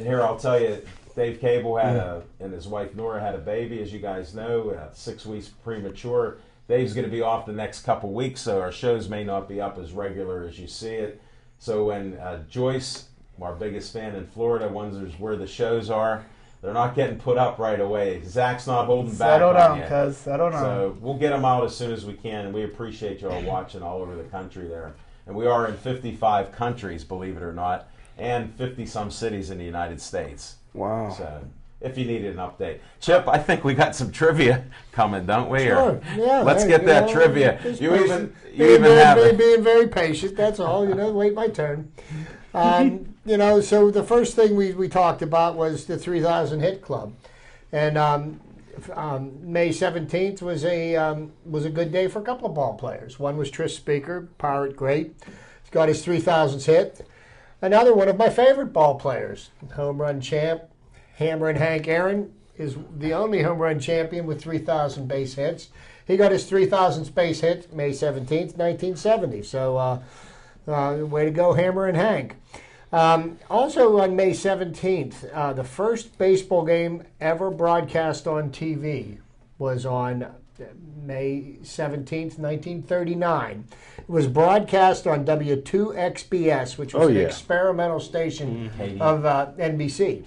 Here, I'll tell you, Dave Cable had and his wife Nora had a baby, as you guys know, 6 weeks premature. Dave's going to be off the next couple weeks, so our shows may not be up as regular as you see it. So when Joyce, our biggest fan in Florida, wonders where the shows are, they're not getting put up right away. Zach's not holding back on you. Settle down. So we'll get them out as soon as we can, and we appreciate you all watching all over the country there. And we are in 55 countries, believe it or not, and 50-some cities in the United States. Wow. So if you needed an update. Chip, I think we got some trivia coming, don't we? Sure. Or, yeah. Let's get that trivia. You even being very patient, that's all. Wait my turn. So the first thing we talked about was the 3,000 Hit Club, and May 17th was a good day for a couple of ball players. One was Tris Speaker, Pirate great. He's got his 3,000th hit. Another one of my favorite ball players, home run champ, Hammer and Hank Aaron. is the only home run champion with 3,000 base hits. He got his 3,000th base hit May 17th, 1970. So way to go, Hammer and Hank. Also on May 17th, the first baseball game ever broadcast on TV was on May 17th, 1939. It was broadcast on W2XBS, which was an experimental station of NBC.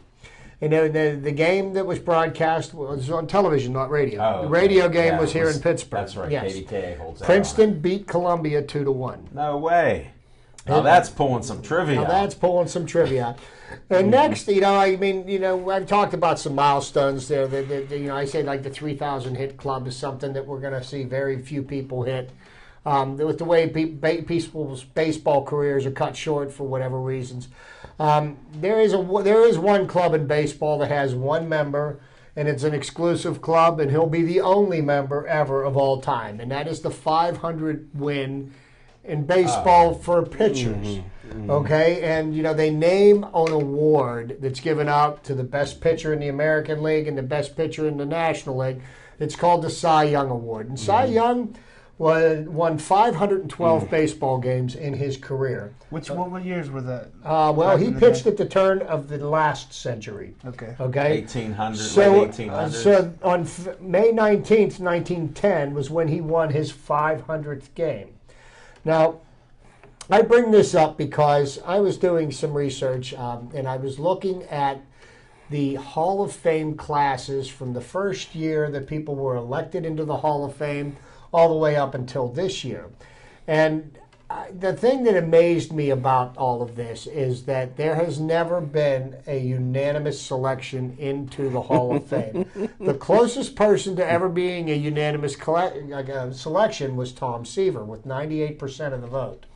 And the game that was broadcast was on television, not radio. The radio game was here in Pittsburgh. That's right. Yes. KDKA holds that. Princeton beat Columbia 2-1. No way. Now that's pulling some trivia. And next, I've talked about some milestones there. I say like the 3,000 hit club is something that we're going to see very few people hit. With the way people's baseball careers are cut short for whatever reasons. There is one club in baseball that has one member, and it's an exclusive club, and he'll be the only member ever of all time, and that is the 500 win in baseball for pitchers. Okay, and they name an award that's given out to the best pitcher in the American League and the best pitcher in the National League. It's called the Cy Young Award, and Cy Young won 512 baseball games in his career. What years were that? Well, he pitched at the turn of the last century. Okay. 1800s, So, late 1800s. So on May 19th, 1910 was when he won his 500th game. Now, I bring this up because I was doing some research and I was looking at the Hall of Fame classes from the first year that people were elected into the Hall of Fame all the way up until this year. And the thing that amazed me about all of this is that there has never been a unanimous selection into the Hall of Fame. The closest person to ever being a unanimous selection was Tom Seaver with 98% of the vote.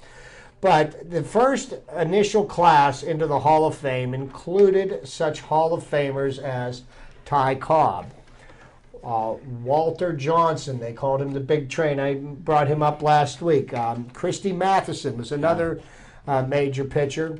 But the first initial class into the Hall of Fame included such Hall of Famers as Ty Cobb, Walter Johnson, they called him the Big Train. I brought him up last week. Christy Matheson was another major pitcher.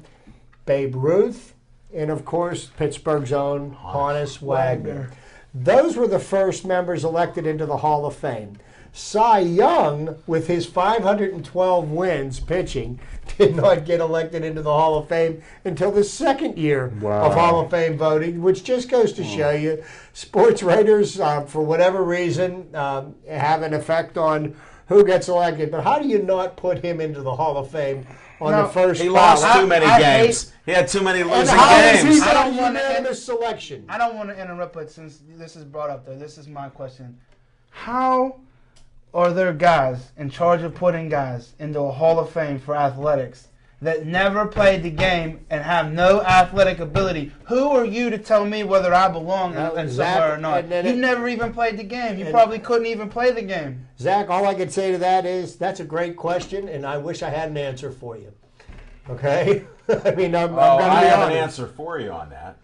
Babe Ruth, and of course, Pittsburgh's own Honus Wagner. Those were the first members elected into the Hall of Fame. Cy Young, with his 512 wins pitching, did not get elected into the Hall of Fame until the second year of Hall of Fame voting, which just goes to show you sports writers, for whatever reason, have an effect on who gets elected. But how do you not put him into theAll of Fame on the first He lost too many games. He had too many losing games. I don't want to end the selection. I don't want to interrupt, but since this is brought up there, this is my question. How are there guys in charge of putting guys into a Hall of Fame for athletics that never played the game and have no athletic ability? Who are you to tell me whether I belong in somewhere or not? You never even played the game. You probably couldn't even play the game. Zach, all I can say to that is that's a great question, and I wish I had an answer for you. Okay? I mean, I'm going to be I have honest. an answer for you on that.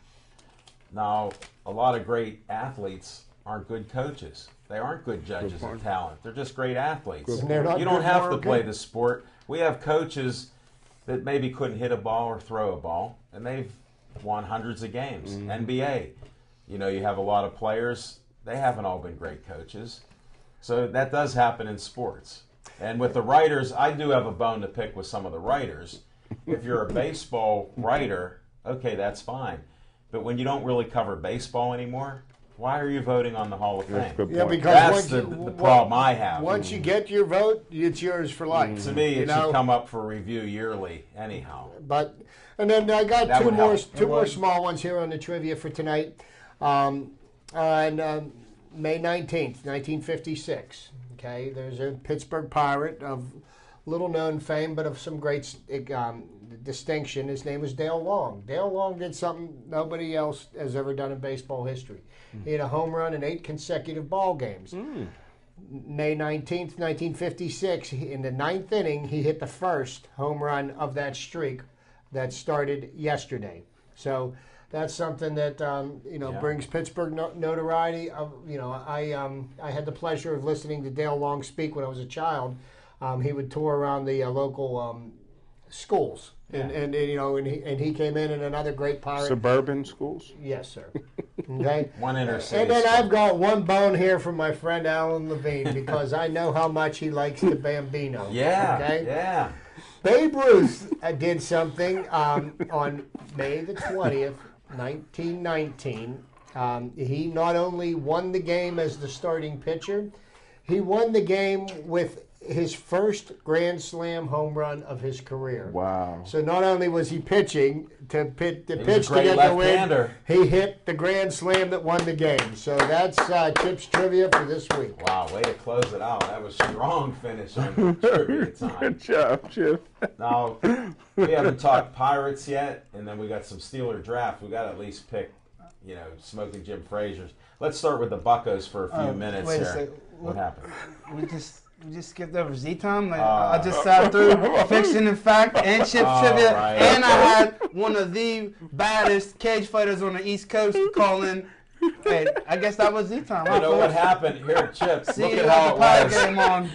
Now, a lot of great athletes aren't good coaches. They aren't good judges of talent. They're just great athletes. You don't have to play the sport. We have coaches that maybe couldn't hit a ball or throw a ball, and they've won hundreds of games. NBA, you have a lot of players. They haven't all been great coaches. So that does happen in sports. And with the writers, I do have a bone to pick with some of the writers. If you're a baseball writer, okay, that's fine. But when you don't really cover baseball anymore, why are you voting on the Hall of Fame? Yeah, because that's the problem I have. Once you get your vote, it's yours for life. To me, it should come up for review yearly anyhow. And then I got two more small ones here on the trivia for tonight. On May 19th, 1956, okay, there's a Pittsburgh Pirate of little-known fame, but of some great distinction. His name was Dale Long. Dale Long did something nobody else has ever done in baseball history. He had a home run in 8 consecutive ball games. May 19th, 1956, in the 9th inning, he hit the first home run of that streak that started yesterday. So that's something that brings Pittsburgh notoriety. I had the pleasure of listening to Dale Long speak when I was a child. He would tour around the local schools, and he came in, and another great Pirate. Suburban schools? Yes, sir. Okay. One intercity. And then I've got one bone here from my friend Alan Levine because I know how much he likes the Bambino. Yeah. Okay. Yeah. Babe Ruth did something on May the 20th, 1919. He not only won the game as the starting pitcher, he won the game with his first Grand Slam home run of his career. Wow. So not only was he pitching to pitch to great get the win, left-hander. he hit the Grand Slam that won the game. So that's Chip's trivia for this week. Wow, way to close it out. That was strong finish on trivia time. Good job, Chip. Now, we haven't talked Pirates yet, and then we got some Steeler draft. We got to at least pick, Smoking Jim Frazier's. Let's start with the Buccos for a few minutes wait a here. sec. What happened? We just skipped over Z-Time. Like, I just sat through Fiction and Fact and Chip Trivia, right. and I had one of the baddest cage fighters on the East Coast call in. Hey, I guess that was Z-Time. You know what happened? Here, Chip, See look you at at how the it Pirate was. game on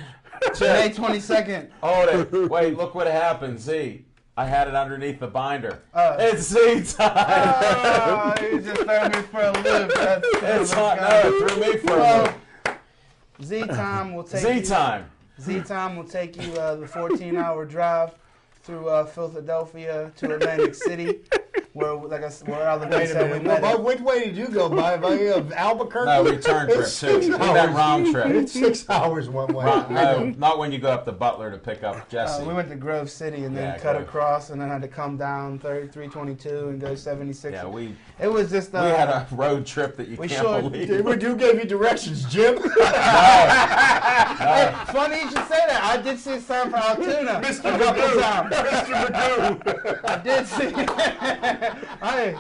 May 22nd. Hold it. Wait, look what happened. Z. I had it underneath the binder. It's Z time. Oh, you just threw me for a loop. It's hot. No, it threw me for a loop. Z-Time will take Z time. Z-Time will take you the 14-hour drive through Philadelphia to Atlantic City, where, like I said, where Alabama Wait a said we minute. met. Which way did you go by? Of Albuquerque? No, return trip It's too. 6 We went hours. round trip. It's 6 hours one way. No, not when you go up to Butler to pick up Jesse. We went to Grove City and then Yeah, cut Grove. across, and then had to come down 322 and go 76. Yeah, we It was just we had a road trip that you we can't sure believe. You gave you directions, Jim. Hey, funny you should say that. I did see a sign for Altoona a couple times. Mr. Magoo. I did see. Hey,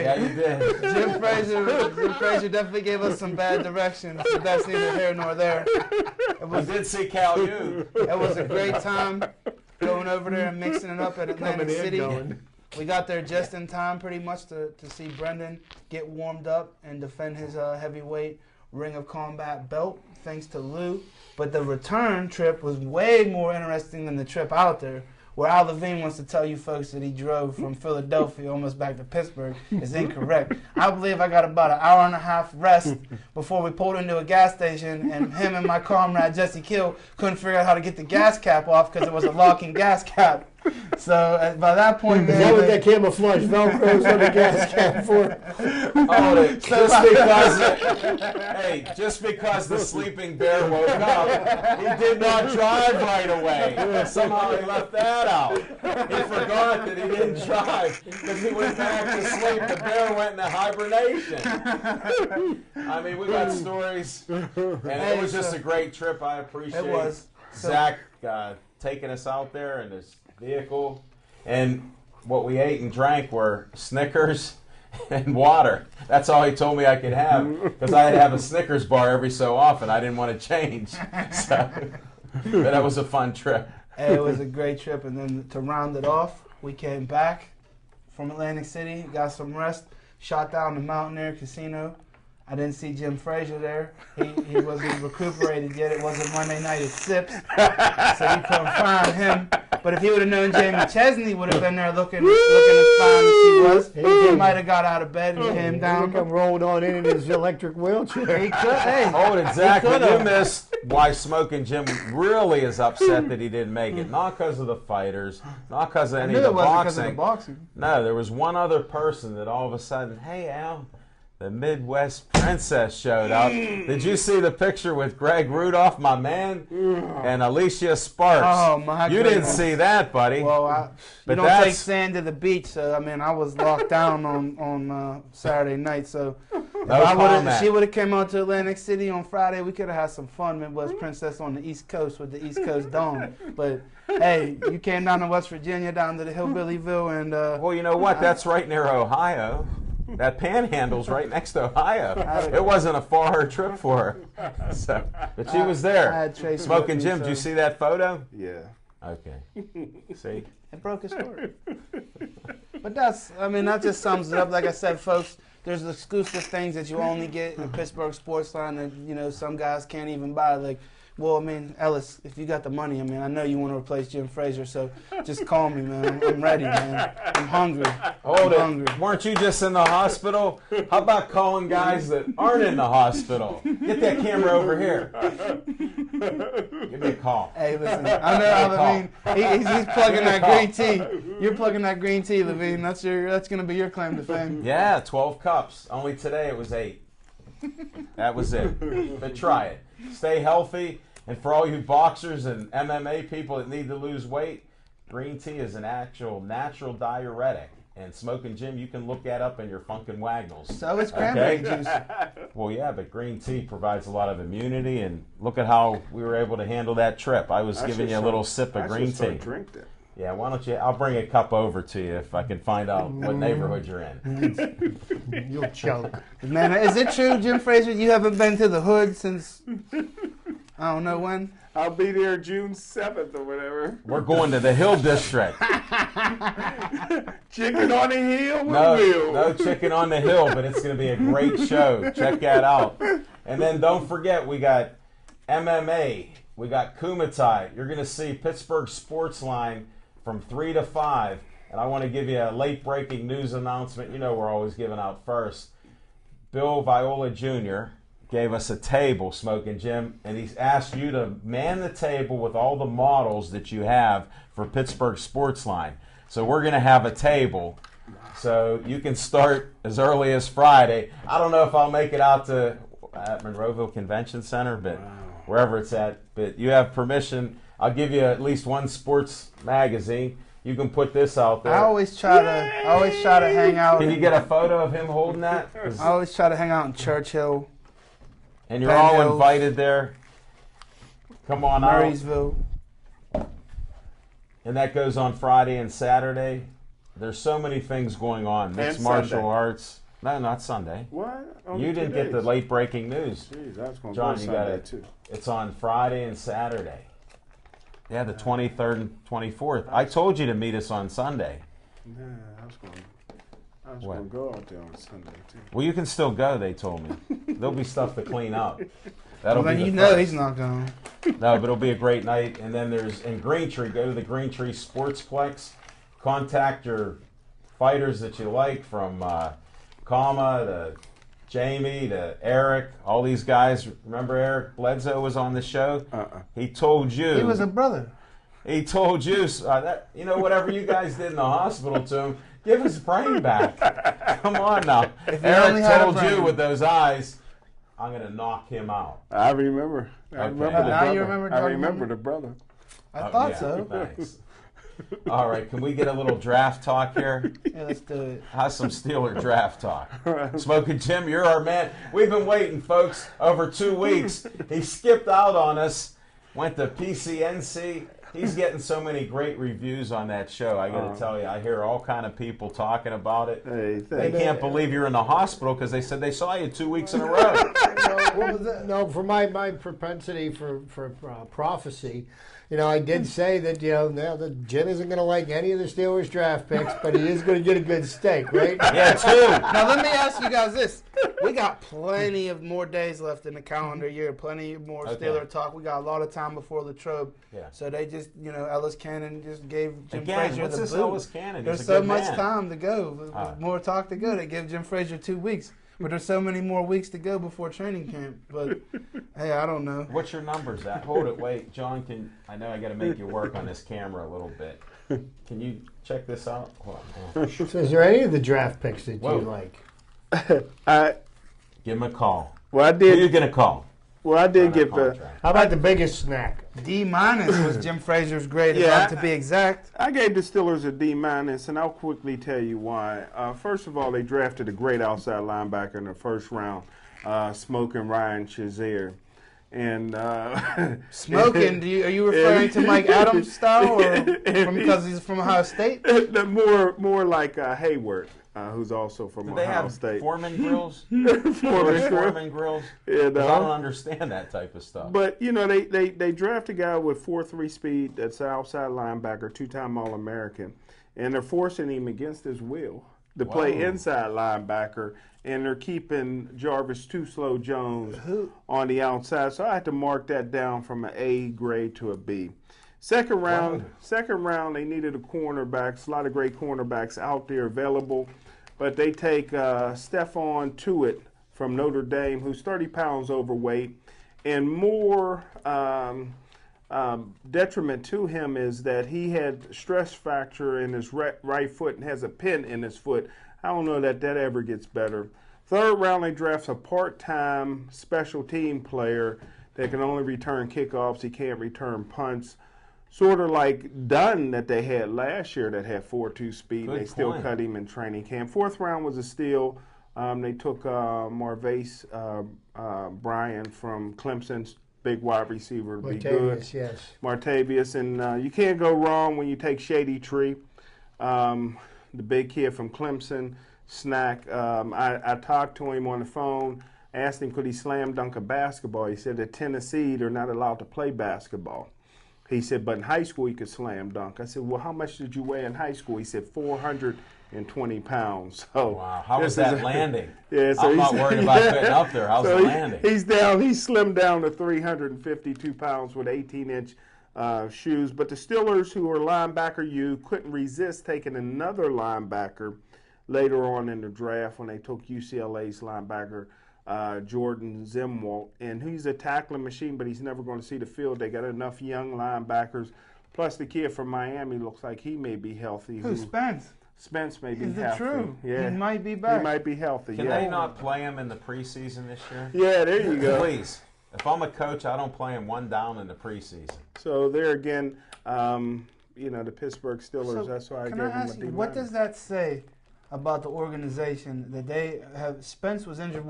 Yeah, you did. Jim Frazier definitely gave us some bad directions, but that's neither here nor there. We did see Cal U. It was a great time going over there and mixing it up at Atlantic Coming in, City. going. We got there just in time pretty much to see Brendan get warmed up and defend his heavyweight Ring of Combat belt, thanks to Lou. But the return trip was way more interesting than the trip out there, where Al Levine wants to tell you folks that he drove from Philadelphia almost back to Pittsburgh is incorrect. I believe I got about an hour and a half rest before we pulled into a gas station, and him and my comrade Jesse Kill couldn't figure out how to get the gas cap off because it was a locking gas cap. So by that point, Is that what that camouflage Velcro's on the gas cap for? Just because the sleeping bear woke up, he did not drive right away. Somehow he left that out. He forgot that he didn't drive because he went back to sleep. The bear went into hibernation. I mean, we got stories, and it was just a great trip. I appreciate It was. Zach taking us out there in his vehicle, and what we ate and drank were Snickers and water. That's all he told me I could have because I had to have a Snickers bar every so often. I didn't want to change, so but that was a fun trip. It was a great trip, and then to round it off, we came back from Atlantic City, got some rest, shot down the Mountaineer Casino. I didn't see Jim Frazier there. He wasn't recuperated yet. It wasn't Monday night at Sips, so you couldn't find him. But if he would have known Jamie Chesney would have been there looking as fine as he was, he might have got out of bed and came down. Come rolled on in his electric wheelchair. He could. Hey, Hold it, Zach, he but you could've. missed why Smoking Jim really is upset that he didn't make it. Not because of the fighters, not because of I any knew of the it wasn't because of the boxing. boxing. No, there was one other person that all of a sudden, hey, Al, the Midwest Princess showed up. Did you see the picture with Greg Rudolph, my man, and Alicia Sparks? Oh, my You didn't goodness. see that, buddy. Well, you But don't that's- take sand to the beach, so I mean, I was locked down on Saturday night. So if she would have came out to Atlantic City on Friday, we could have had some fun. Midwest Princess on the East Coast with the East Coast Dome. But hey, you came down to West Virginia, down to the Hillbillyville, and Well, you know what? That's right near Ohio. That Panhandle's right next to Ohio. It wasn't a far trip for her. So, but she was I there. had Tracy Smoking with me, Jim, did you so- see that photo? Yeah. Okay. See? It broke his story. But that just sums it up. Like I said, folks, there's exclusive things that you only get in Pittsburgh Sports Line that, some guys can't even buy. Like, Well, I mean, Ellis, if you got the money, I mean, I know you want to replace Jim Frazier, so just call me, man. I'm ready, man. I'm hungry. Hold it. Hungry. Weren't you just in the hospital? How about calling guys that aren't in the hospital? Get that camera over here. Give me a call. Hey, listen, I know, Levine. He's plugging that green tea. You're plugging that green tea, Levine. That's going to be your claim to fame. Yeah, 12 cups. Only today it was 8. That was it. But try it. Stay healthy. And for all you boxers and MMA people that need to lose weight, green tea is an actual natural diuretic. And Smoking Jim, you can look that up in your Funkin' Wagnalls. So is cranberry juice. Well, yeah, but green tea provides a lot of immunity. And look at how we were able to handle that trip. I was giving you a little sip of green tea. Drink that. Yeah, why don't you? I'll bring a cup over to you if I can find out what neighborhood you're in. You'll choke. Man, is it true, Jim Frazier, you haven't been to the hood since, I don't know when? I'll be there June 7th or whatever. We're going to the Hill District. Chicken on the hill with No, no chicken on the hill, but it's going to be a great show. Check that out. And then don't forget, we got MMA. We got Kumatai. You're going to see Pittsburgh Sportsline from 3 to 5. And I want to give you a late-breaking news announcement. You know we're always giving out first. Bill Viola Jr. gave us a table, Smoking Jim, and he's asked you to man the table with all the models that you have for Pittsburgh Sportsline. So we're going to have a table. So you can start as early as Friday. I don't know if I'll make it out to Monroeville Convention Center, but wherever it's at. But you have permission. I'll give you at least one sports magazine. You can put this out there. I always try to hang out. Can you get a photo of him holding that? I always try to hang out in Churchill. And you're Penn all Hills. invited there. Come on out. Murraysville. And that goes on Friday and Saturday. There's so many things going on. Mixed martial Sunday. arts. No, not Sunday. What? You didn't get the late breaking news. Jeez, I was going to John, go you Sunday got it. too. It's on Friday and Saturday. Yeah, the 23rd and 24th. I told you to meet us on Sunday. Yeah, I was What? going to go out there on Sunday too. Well, you can still go, they told me. There'll be stuff to clean up. That'll Well, then be you the know first. he's not going. No, but it'll be a great night. And then there's in Greentree, go to the Greentree Sportsplex. Contact your fighters that you like, from Kama to Jamie to Eric. All these guys. Remember Eric Bledsoe was on the show? He told you. He was a brother. He told you that, you know, whatever you guys did in the hospital to him, give his brain back. Come on now. If he only Eric had a told you brain. with those eyes, I'm going to knock him out. I remember. I remember the Now brother. you remember I John remember Moore? the brother. I Oh, thought yeah, so. Thanks. All right, can we get a little draft talk here? Yeah, let's do it. How's some Steeler draft talk? Smoking Jim, you're our man. We've been waiting, folks, over 2 weeks. He skipped out on us, went to PCNC. He's getting so many great reviews on that show. I got to tell you, I hear all kind of people talking about it. Hey, They thank can't believe you're in the hospital because they said they saw you 2 weeks in a row. No, for my propensity for prophecy, you know, I did say that, you know, now that Jim isn't going to like any of the Steelers draft picks, but he is going to get a good steak, right? Yeah, two. Now let me ask you guys this: we got plenty of more days left in the calendar year, plenty more Okay. Steeler talk. We got a lot of time before Latrobe. Yeah. So they just, you know, Ellis Cannon just gave Jim Again, Frazier what's the this boot. Ellis Cannon? He's There's a so good much man. time to go. There's more talk to go. They give Jim Frazier 2 weeks, but there's so many more weeks to go before training camp. But hey, I don't know. What's your numbers at? Hold it, wait. John, I know I got to make you work on this camera a little bit. Can you check this out? Hold on. So is there any of the draft picks that Whoa. you like? Give him a call. Well, I Who are you did. going to call? Well, I did On get that the. contract. How about the biggest snack? D- was Jim Frazier's grade, Yeah. to be exact. I gave the Steelers a D-, and I'll quickly tell you why. First of all, they drafted a great outside linebacker in the first round, Smoking Ryan Shazier. And Smoking? Are you referring to Mike Adams style, or because he's from Ohio State? the more like Hayward, who's also from Do they Ohio have State. Foreman grills? Foreman. Foreman grills? Yeah, 'Cause no. I don't understand that type of stuff. But, you know, they draft a guy with 4.3 speed that's an outside linebacker, two-time All-American, and they're forcing him against his will to play Whoa. inside linebacker, and they're keeping Jarvis Too Slow Jones on the outside. So I had to mark that down from an A grade to a B. Second round, they needed a cornerbacks. A lot of great cornerbacks out there available, but they take Stephon Tuitt from Notre Dame, who's 30 pounds overweight, and more detriment to him is that he had stress fracture in his right foot and has a pin in his foot. I don't know that ever gets better. Third round, they draft a part-time special team player that can only return kickoffs. He can't return punts. Sort of like Dunn that they had last year that had 4.2 speed. Good They still point. cut him in training camp. Fourth round was a steal. They took Marvase Bryant from Clemson's big wide receiver to be good. Martavius, yes. Martavius, and you can't go wrong when you take Shady Tree, the big kid from Clemson, Snack. I talked to him on the phone, asked him could he slam dunk a basketball. He said at Tennessee they're not allowed to play basketball. He said, but in high school he could slam dunk. I said, well, how much did you weigh in high school? He said 420 pounds. So Wow, how was that landing? Yeah, so I'm not he's- worried about getting up there. How's so the landing? He's slimmed down to 352 pounds with 18-inch shoes. But the Steelers, who are linebacker U, couldn't resist taking another linebacker later on in the draft when they took UCLA's linebacker, Jordan Zimwalt. And he's a tackling machine, but he's never going to see the field. They got enough young linebackers. Plus, the kid from Miami looks like he may be healthy. Who's Spence? Spence may be Is it healthy. true? Yeah. He might be back. He might be healthy. Can yeah. they not play him in the preseason this year? Yeah, there you go. Please. If I'm a coach, I don't play him one down in the preseason. So there again, the Pittsburgh Steelers. So, that's why I can gave I them a ask D you, what minus. does that say about the organization that they have? Spence was injured,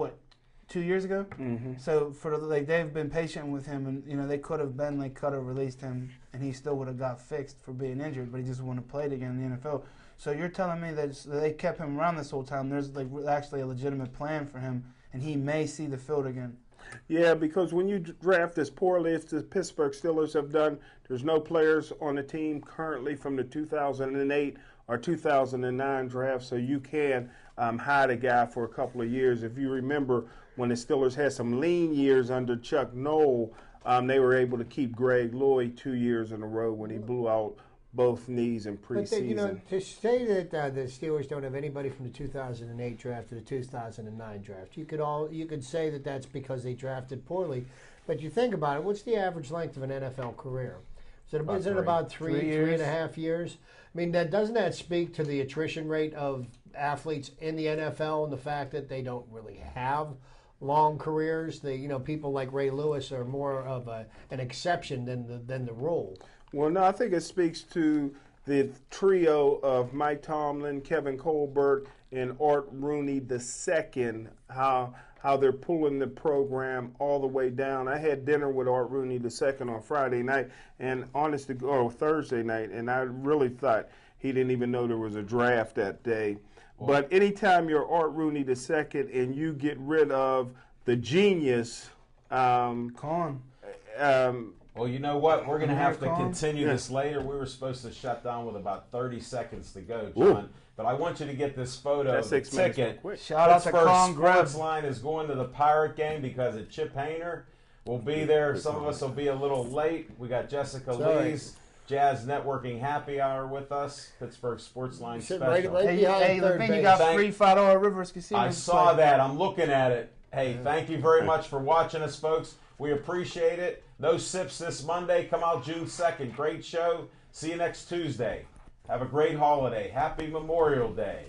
2 years ago? Mm-hmm. So they've been patient with him, and they could have been cut or released him, and he still would have got fixed for being injured, but he just wouldn't have played again in the NFL. So you're telling me that they kept him around this whole time? There's actually a legitimate plan for him, and he may see the field again. Yeah, because when you draft as poorly as the Pittsburgh Steelers have done, there's no players on the team currently from the 2008 or 2009 draft, so you can hide a guy for a couple of years. If you remember when the Steelers had some lean years under Chuck Noll, they were able to keep Greg Lloyd 2 years in a row when he blew out both knees in preseason. But to say that the Steelers don't have anybody from the 2008 draft to the 2009 draft, you could say that that's because they drafted poorly. But you think about it, what's the average length of an NFL career? Is it about three and a half years? I mean, doesn't that speak to the attrition rate of athletes in the NFL and the fact that they don't really have long careers? People like Ray Lewis are more of an exception than the rule. Well, no, I think it speaks to the trio of Mike Tomlin, Kevin Colbert, and Art Rooney II, how they're pulling the program all the way down. I had dinner with Art Rooney II on Friday night, or Thursday night, and I really thought he didn't even know there was a draft that day. Well, but anytime you're Art Rooney II and you get rid of the genius, well, you know what? We're going to have to continue this later. We were supposed to shut down with about 30 seconds to go, John. Ooh. But I want you to get this photo of the ticket. Shout out to Con Sports Line is going to the Pirate game because of Chip Hayner. We'll be there. Some of us will be a little late. We got Jessica Lee's Jazz Networking Happy Hour with us. Pittsburgh Sports Line special. Right hey, Levine, you got free $5 at Rivers Casino. I saw that. I'm looking at it. Hey, thank you very much for watching us, folks. We appreciate it. No Sips this Monday. Come out June 2nd. Great show. See you next Tuesday. Have a great holiday. Happy Memorial Day.